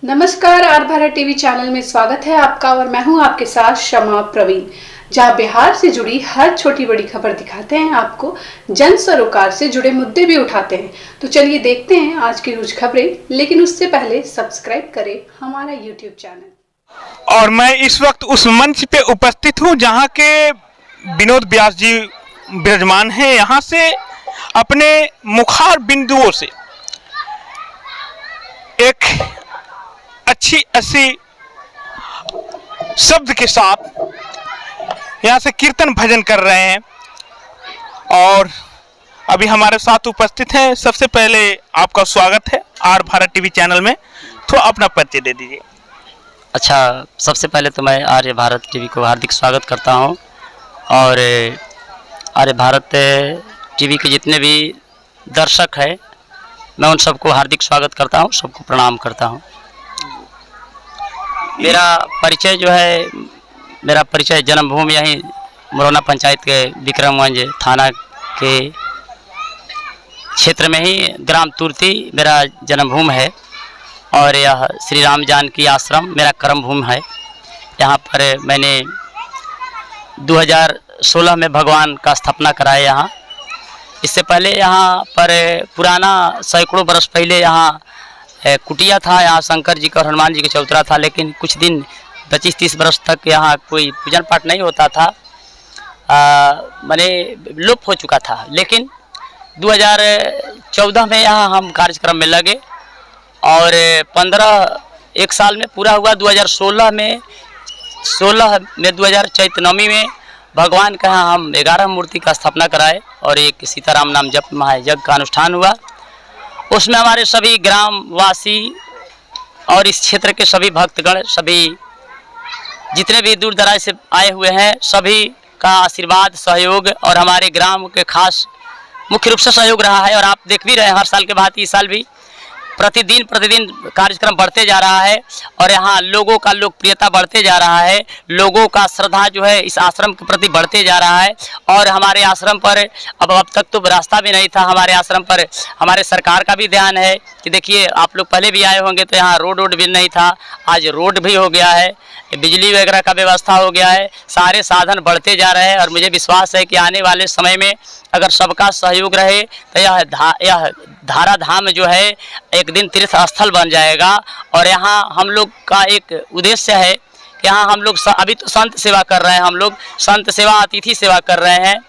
नमस्कार, are Bharat TV channel में स्वागत है आपका और मैं हूं आपके साथ शमा प्रवीण, जहां बिहार से जुड़ी हर छोटी बड़ी खबर दिखाते हैं आपको, जन सरोकार से जुड़े मुद्दे भी उठाते हैं। तो चलिए देखते हैं आज की कुछ खबरें, लेकिन उससे पहले सब्सक्राइब करें हमारा यूट्यूब चैनल। और मैं इस वक्त उस मंच पे उपस्थित हूं जहां के विनोद व्यास जी विराजमान हैं। यहां से अपने मुखार बिंदुओं से एक अच्छी शब्द के साथ यहाँ से कीर्तन भजन कर रहे हैं और अभी हमारे साथ उपस्थित हैं। सबसे पहले आपका स्वागत है आर भारत टीवी चैनल में। तो अपना परिचय दे दीजिए। अच्छा, सबसे पहले तो मैं आर्य भारत टीवी को हार्दिक स्वागत करता हूं और आर्य भारत टीवी के जितने भी दर्शक हैं मैं उन सबको हार्दिक स्वागत करता हूं, सबको प्रणाम करता हूं। मेरा परिचय जो है, मेरा परिचय जन्मभूमि यहीं मुरौना पंचायत के विक्रमगंज थाना के क्षेत्र में ही ग्राम तुर्ती मेरा जन्मभूमि है और यह श्री राम जानकी आश्रम मेरा कर्म भूमि है। यहाँ पर मैंने 2016 में भगवान का स्थापना कराया। यहाँ इससे पहले यहाँ पर पुराना सैकड़ों बरस पहले यहाँ कुटिया था, यहाँ शंकर जी का और हनुमान जी का चौतरा था, लेकिन कुछ दिन 25-30 बरस तक यहाँ कोई पूजन पाठ नहीं होता था, माने लुप्त हो चुका था। लेकिन 2014 में यहाँ हम कार्यक्रम में लगे और 1 साल में पूरा हुआ। 2016 में 2000 चैत्र नवमी में भगवान का हम 11 मूर्ति का स्थापना कराए और एक सीताराम नाम जप महायज्ञ का अनुष्ठान हुआ। उसमें हमारे सभी ग्रामवासी और इस क्षेत्र के सभी भक्तगण, सभी जितने भी दूर दराज से आए हुए हैं, सभी का आशीर्वाद, सहयोग और हमारे ग्राम के खास मुख्य रूप से सहयोग रहा है। और आप देख भी रहे हैं, हर साल के भांति इस साल भी प्रतिदिन कार्यक्रम बढ़ते जा रहा है और यहाँ लोगों का लोकप्रियता बढ़ते जा रहा है, लोगों का श्रद्धा जो है इस आश्रम के प्रति बढ़ते जा रहा है। और हमारे आश्रम पर अब तक तो रास्ता भी नहीं था, हमारे आश्रम पर हमारे सरकार का भी ध्यान है कि देखिए, आप लोग पहले भी आए होंगे तो यहाँ रोड भी नहीं था, आज रोड भी हो गया है, बिजली वगैरह का व्यवस्था हो गया है, सारे साधन बढ़ते जा रहे हैं। और मुझे विश्वास है कि आने वाले समय में अगर सबका सहयोग रहे तो यह धारा धाम जो है एक दिन तीर्थ स्थल बन जाएगा। और यहाँ हम लोग का एक उद्देश्य है कि यहाँ हम लोग अभी तो संत सेवा कर रहे हैं, हम लोग संत सेवा, अतिथि सेवा कर रहे हैं।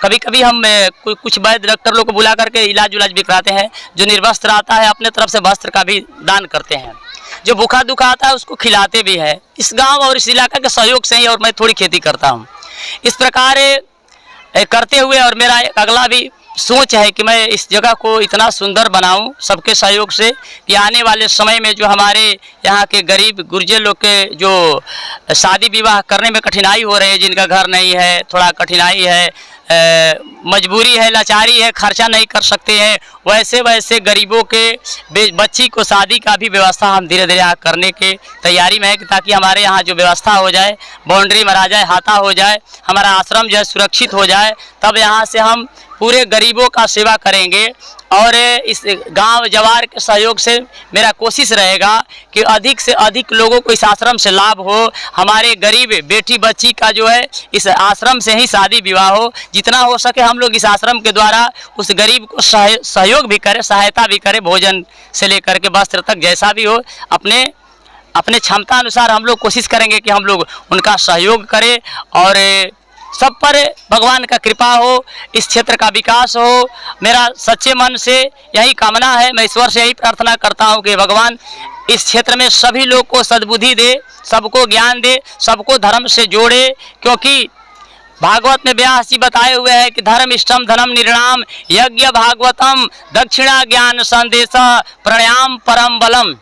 कभी कभी हम कुछ वैद्य डॉक्टर लोग को बुला करके इलाज भी कराते हैं। जो निर्वस्त्र आता है अपने तरफ से वस्त्र का भी दान करते हैं, जो भूखा दुखा आता है उसको खिलाते भी है। इस गांव और इस इलाका के सहयोग से ही, और मैं थोड़ी खेती करता हूं। इस प्रकार करते हुए और मेरा एक अगला भी सोच है कि मैं इस जगह को इतना सुंदर बनाऊं सबके सहयोग से कि आने वाले समय में जो हमारे यहाँ के गरीब गुर्जर लोग के जो शादी विवाह करने में कठिनाई हो रही है, जिनका घर नहीं है, थोड़ा कठिनाई है, मजबूरी है, लाचारी है, खर्चा नहीं कर सकते हैं, वैसे गरीबों के बच्ची को शादी का भी व्यवस्था हम धीरे धीरे यहाँ करने के तैयारी में है, ताकि हमारे यहाँ जो व्यवस्था हो जाए, बाउंड्री मरा जाए, हाथा हो जाए, हमारा आश्रम जो है सुरक्षित हो जाए, तब यहाँ से हम पूरे गरीबों का सेवा करेंगे। और इस गांव जवार के सहयोग से मेरा कोशिश रहेगा कि अधिक से अधिक लोगों को इस आश्रम से लाभ हो। हमारे गरीब बेटी बच्ची का जो है इस आश्रम से ही शादी विवाह हो। जितना हो सके हम लोग इस आश्रम के द्वारा उस गरीब को सहयोग भी करें, सहायता भी करें, भोजन से लेकर के वस्त्र तक जैसा भी हो, अपने क्षमता अनुसार हम लोग कोशिश करेंगे कि हम लोग उनका सहयोग करें और सब पर भगवान का कृपा हो, इस क्षेत्र का विकास हो। मेरा सच्चे मन से यही कामना है। मैं ईश्वर से यही प्रार्थना करता हूँ कि भगवान इस क्षेत्र में सभी लोग को सद्बुद्धि दे, सबको ज्ञान दे, सबको धर्म से जोड़े। क्योंकि भागवत में व्यास जी बताए हुए हैं कि धर्म इष्टम धर्म निर्णाम यज्ञ भागवतम दक्षिणा ज्ञान संदेश प्रणाम परम बलम।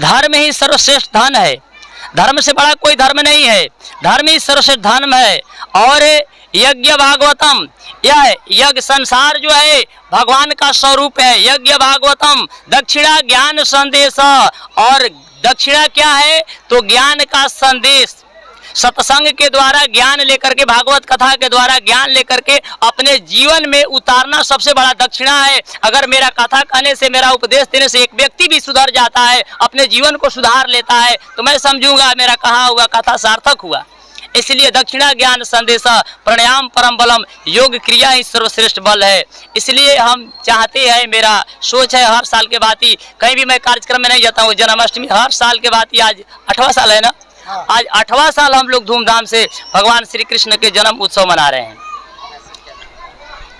धर्म ही सर्वश्रेष्ठ धन है, धर्म से बड़ा कोई धर्म नहीं है, धर्म ही सर्वश्रेष्ठ धर्म है। और यज्ञ भागवतम, यह यज्ञ संसार जो है भगवान का स्वरूप है। यज्ञ भागवतम दक्षिणा ज्ञान संदेश, और दक्षिणा क्या है तो ज्ञान का संदेश। सत्संग के द्वारा ज्ञान लेकर के, भागवत कथा के द्वारा ज्ञान लेकर के अपने जीवन में उतारना सबसे बड़ा दक्षिणा है। अगर मेरा कथा कहने से, मेरा उपदेश देने से एक व्यक्ति भी सुधर जाता है, अपने जीवन को सुधार लेता है, तो मैं समझूंगा मेरा कहा हुआ कथा सार्थक हुआ। इसलिए दक्षिणा ज्ञान संदेशा प्राणायाम परम बलम, योग क्रिया ही सर्वश्रेष्ठ बल है। इसलिए हम चाहते हैं, मेरा सोच है, हर साल के बाद ही कहीं भी मैं कार्यक्रम में नहीं जाता हूँ, जन्माष्टमी हर साल के बाद ही, आज 8वां साल है ना, आज 8वां साल हम लोग धूमधाम से भगवान श्री कृष्ण के जन्म उत्सव मना रहे हैं।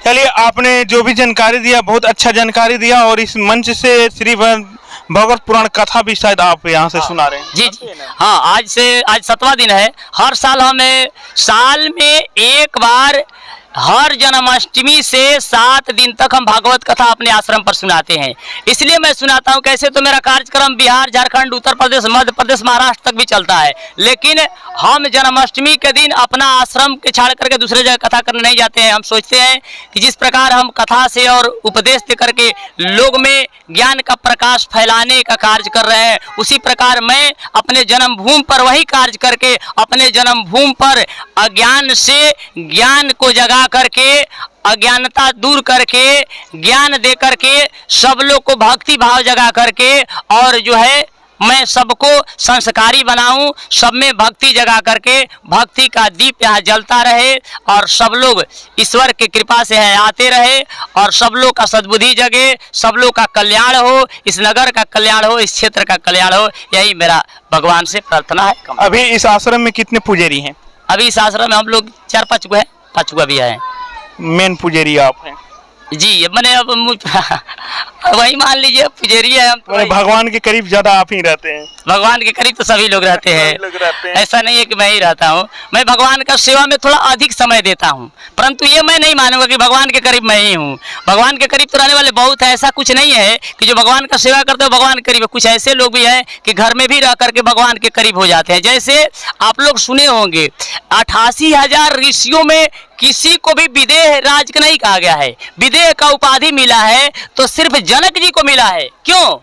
चलिए, आपने जो भी जानकारी दिया बहुत अच्छा जानकारी दिया, और इस मंच से श्री भगवत पुराण कथा भी शायद आप यहाँ से सुना रहे हैं। जी जी हाँ, आज 7वां दिन है। हर साल हमें साल में एक बार हर जन्माष्टमी से 7 दिन तक हम भागवत कथा अपने आश्रम पर सुनाते हैं। इसलिए मैं सुनाता हूँ, कैसे तो मेरा कार्यक्रम बिहार, झारखंड, उत्तर प्रदेश, मध्य प्रदेश, महाराष्ट्र तक भी चलता है, लेकिन हम जन्माष्टमी के दिन अपना आश्रम के छाड़ करके दूसरे जगह कथा करने नहीं जाते हैं। हम सोचते हैं कि जिस प्रकार हम कथा से और उपदेश दे करके लोग में ज्ञान का प्रकाश फैलाने का कार्य कर रहे हैं, उसी प्रकार मैं अपने जन्मभूमि पर वही कार्य करके, अपने जन्मभूमि पर अज्ञान से ज्ञान को जगा करके, अज्ञानता दूर करके, ज्ञान दे करके, सब लोग को भक्ति भाव जगा करके, और जो है मैं सबको संस्कारी बनाऊं, सब में भक्ति जगा करके, भक्ति का दीप यहाँ जलता रहे, और सब लोग ईश्वर की कृपा से है आते रहे, और सब लोग का सद्बुद्धि जगे, सब लोग का कल्याण हो, इस नगर का कल्याण हो, इस क्षेत्र का कल्याण हो, यही मेरा भगवान से प्रार्थना है। अभी इस आश्रम में कितने पुजारी हैं? अभी इस आश्रम में हम लोग 4-5 गो है, 5 गो भी है। मेन पुजारी आप हैं? जी, मैंने अब वही मान लीजिए पुजारी है हम। तो भगवान के करीब ज्यादा आप ही रहते हैं? भगवान के करीब तो सभी लोग रहते हैं, ऐसा नहीं है कि मैं ही रहता हूँ। मैं भगवान का सेवा में थोड़ा अधिक समय देता हूँ, परंतु ये मैं नहीं मानूंगा कि भगवान के करीब मैं ही हूँ। भगवान के करीब तो रहने वाले बहुत है, ऐसा कुछ नहीं है कि जो भगवान का सेवा करते हो भगवान के करीब। कुछ ऐसे लोग भी हैं कि घर में भी रह करके भगवान के करीब हो जाते हैं। जैसे आप लोग सुने होंगे 88,000 ऋषियों में किसी को भी विदेह राज नहीं कहा गया है। विदेह का उपाधि मिला है तो सिर्फ जनक जी को मिला है। क्यों?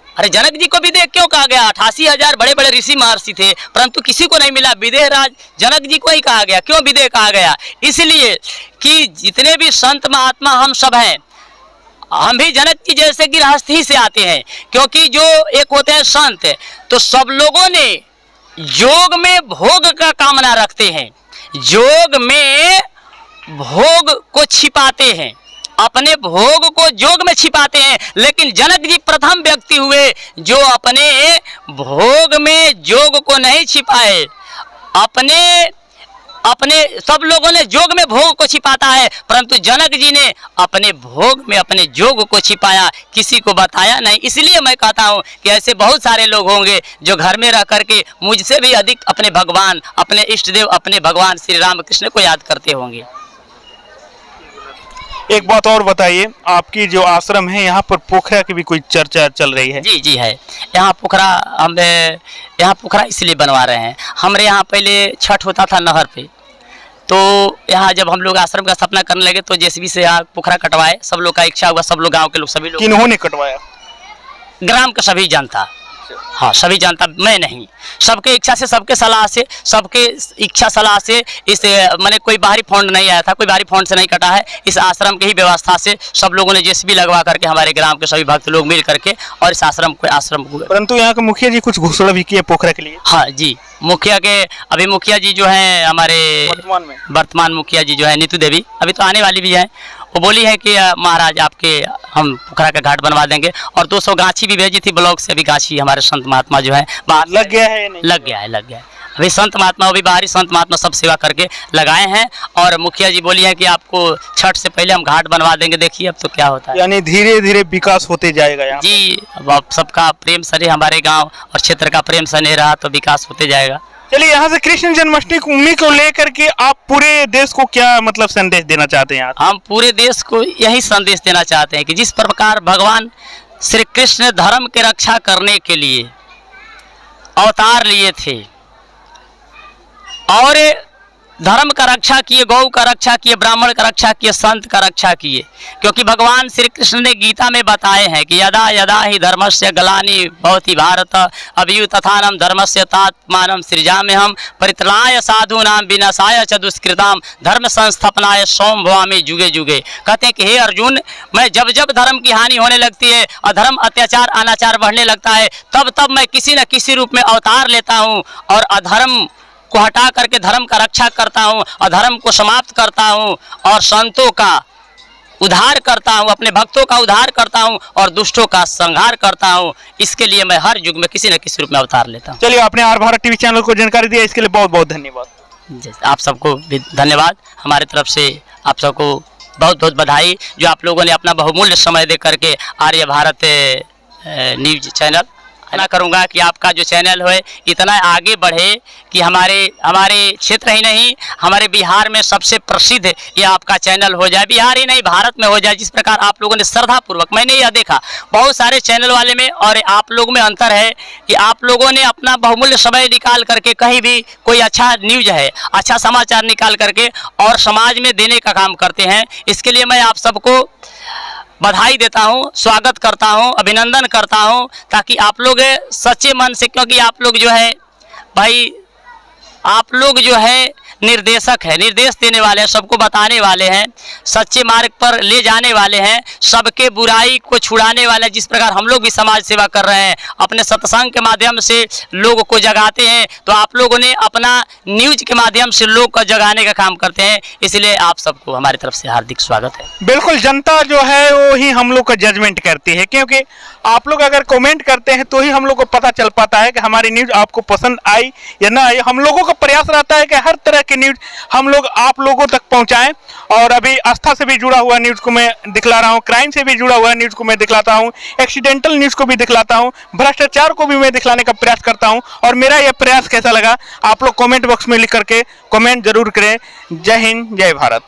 अरे जनक जी को विदेह क्यों कहा गया? 88,000 बड़े बड़े ऋषि महर्षि थे, परंतु किसी को नहीं मिला। विदेह राज जनक जी को ही कहा गया। क्यों विदेह कहा गया? इसलिए कि जितने भी संत महात्मा हम सब हैं, हम भी जनक जी जैसे गृहस्थ ही से आते हैं। क्योंकि जो एक होते हैं संत, तो सब लोगों ने योग में भोग का कामना रखते हैं, योग में भोग को छिपाते हैं, अपने भोग को योग में छिपाते हैं। लेकिन जनक जी प्रथम व्यक्ति हुए जो अपने भोग में योग को नहीं छिपाए। अपने सब लोगों ने योग में भोग को छिपाता है, परंतु जनक जी ने अपने भोग में अपने योग को छिपाया, किसी को बताया नहीं। इसलिए मैं कहता हूँ कि ऐसे बहुत सारे लोग होंगे जो घर में रह करके मुझसे भी अधिक अपने भगवान, अपने इष्ट देव, अपने भगवान श्री राम कृष्ण को याद करते होंगे। एक बात और बताइए, आपकी जो आश्रम है यहाँ पर पोखरा की भी कोई चर्चा चल रही है? जी जी है, यहाँ पोखरा हम यहाँ पोखरा इसलिए बनवा रहे हैं। हमारे यहाँ पहले छठ होता था नहर पे, तो यहाँ जब हम लोग आश्रम का स्थापना करने लगे तो जेसीबी से यहाँ पोखरा कटवाए। सब लोग का इच्छा हुआ, सब लोग गाँव के लोग, सभी लोग। किन्होंने कटवाया? ग्राम का सभी जानता, हाँ सभी जानता, मैं नहीं। सबके इच्छा से, सबके सलाह से, सबके इच्छा सलाह से, इस मैंने कोई बाहरी फंड नहीं आया था, कोई बाहरी फंड से नहीं कटा है। इस आश्रम की ही व्यवस्था से सब लोगों ने जेसीबी लगवा करके, हमारे ग्राम के सभी भक्त लोग मिल करके, और इस आश्रम को। परंतु यहाँ के मुखिया जी कुछ घोषणा भी किए पोखरा के लिए? हाँ जी, मुखिया के अभी मुखिया जी जो हैं हमारे वर्तमान मुखिया जी जो है नीतू देवी, अभी तो आने वाली भी है, वो बोली है कि महाराज आपके हम पोखरा का घाट बनवा देंगे। और 200 गाछी भी भेजी थी ब्लॉक से, अभी गाछी हमारे संत महात्मा जो है बाहर लग गया है? नहीं लग गया है। अभी संत महात्मा, अभी बाहरी संत महात्मा सब सेवा करके लगाए हैं। और मुखिया जी बोली है कि आपको छठ से पहले हम घाट बनवा देंगे। देखिए अब तो क्या होता है, यानी धीरे धीरे विकास होते जाएगा यहाँ जी। अब सबका प्रेम सने, हमारे गाँव और क्षेत्र का प्रेम सने रहा तो विकास होते जाएगा। चलिए, यहाँ से कृष्ण जन्माष्टमी को लेकर के आप पूरे देश को क्या मतलब संदेश देना चाहते हैं? हम पूरे देश को यही संदेश देना चाहते हैं कि जिस प्रकार भगवान श्री कृष्ण धर्म की रक्षा करने के लिए अवतार लिए थे और धर्म का रक्षा किए, गौ का रक्षा किए, ब्राह्मण का रक्षा किए, संत का रक्षा किए। क्योंकि भगवान श्री कृष्ण ने गीता में बताए हैं कि यदा यदा ही धर्मस्य ग्लानि भवति भारत अभ्युत्थानं धर्मस्य तदात्मानं सृजाम्यहं परित्राणाय साधूनां विनाशाय च दुष्कृतां धर्म संस्थापनाय स्वयं भवामि जुगे जुगे। कहते हैं कि हे अर्जुन, मैं जब जब धर्म की हानि होने लगती है, अधर्म अत्याचार अनाचार बढ़ने लगता है, तब तब मैं किसी न किसी रूप में अवतार लेता हूँ और अधर्म को हटा करके धर्म का रक्षा करता हूँ, अधर्म को समाप्त करता हूँ और संतों का उद्धार करता हूँ, अपने भक्तों का उद्धार करता हूँ और दुष्टों का संहार करता हूँ। इसके लिए मैं हर युग में किसी न किसी रूप में अवतार लेता हूँ। चलिए, आपने आर भारत टीवी चैनल को जानकारी दिया, इसके लिए बहुत बहुत धन्यवाद। आप सबको भी धन्यवाद। हमारी तरफ से आप सबको बहुत बहुत बधाई जो आप लोगों ने अपना बहुमूल्य समय दे करके आर्य भारत न्यूज चैनल, मैं करूँगा कि आपका जो चैनल है इतना आगे बढ़े कि हमारे क्षेत्र ही नहीं, हमारे बिहार में सबसे प्रसिद्ध ये आपका चैनल हो जाए। बिहार ही नहीं, भारत में हो जाए। जिस प्रकार आप लोगों ने श्रद्धापूर्वक, मैंने यह देखा बहुत सारे चैनल वाले में और आप लोग में अंतर है कि आप लोगों ने अपना बहुमूल्य समय निकाल करके कहीं भी कोई अच्छा न्यूज है, अच्छा समाचार निकाल करके और समाज में देने का काम करते हैं। इसके लिए मैं आप सबको बधाई देता हूँ, स्वागत करता हूँ, अभिनंदन करता हूँ, ताकि आप लोग सच्चे मन से, क्योंकि आप लोग जो है भाई, आप लोग जो है निर्देशक है, निर्देश देने वाले हैं, सबको बताने वाले हैं, सच्चे मार्ग पर ले जाने वाले हैं, सबके बुराई को छुड़ाने वाले हैं। जिस प्रकार हम लोग भी समाज सेवा कर रहे हैं, अपने सत्संग के माध्यम से लोगों को जगाते हैं, तो आप लोगों ने अपना न्यूज के माध्यम से लोग को जगाने का काम करते हैं। इसलिए आप सबको हमारी तरफ से हार्दिक स्वागत है। बिल्कुल, जनता जो है वो ही हम लोग का जजमेंट करती है, क्योंकि आप लोग अगर कमेंट करते हैं तो ही हम लोग को पता चल पाता है कि हमारी न्यूज आपको पसंद आई या ना आई। हम लोगों का प्रयास रहता है कि हर तरह की न्यूज हम लोग आप लोगों तक पहुंचाएं। और अभी आस्था से भी जुड़ा हुआ न्यूज को मैं दिखला रहा हूं, क्राइम से भी जुड़ा हुआ न्यूज को मैं दिखलाता हूं, एक्सीडेंटल न्यूज को भी दिखलाता हूं, भ्रष्टाचार को भी मैं दिखलाने का प्रयास करता हूं। और मेरा यह प्रयास कैसा लगा आप लोग कमेंट बॉक्स में लिख करके कमेंट जरूर करें। जय हिंद, जय भारत।